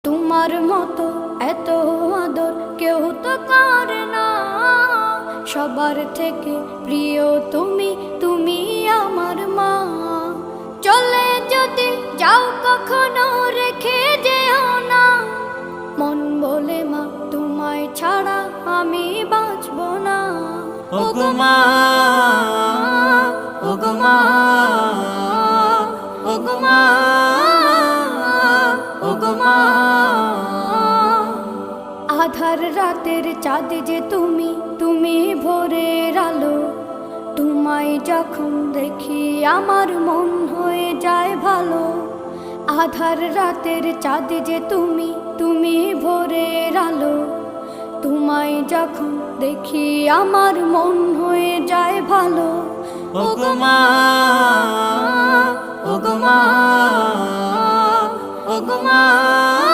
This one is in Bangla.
তোমার মতো এত আদর কেউ তো করে না। সবার থেকে প্রিয় তুমি, তুমি আমার মা। চলে যদি যাও কখনো রেখে যেও না, মন বলে মা তোমায় ছাড়া আমি বাঁচব না। ওগো মা, ওগো মা, ওগো মা, ওগো মা। আধার রাতের চাঁদ যে তুমি, তুমি ভোরের আলো। তোমায় যখন দেখি আমার মন হয়ে যায় ভালো। আধার রাতের চাঁদ যে তুমি, তুমি ভোরের আলো। তোমায় যখন দেখি আমার মন হয়ে যায় ভালো। ওগো মা, ওগো মা, ওগো মা।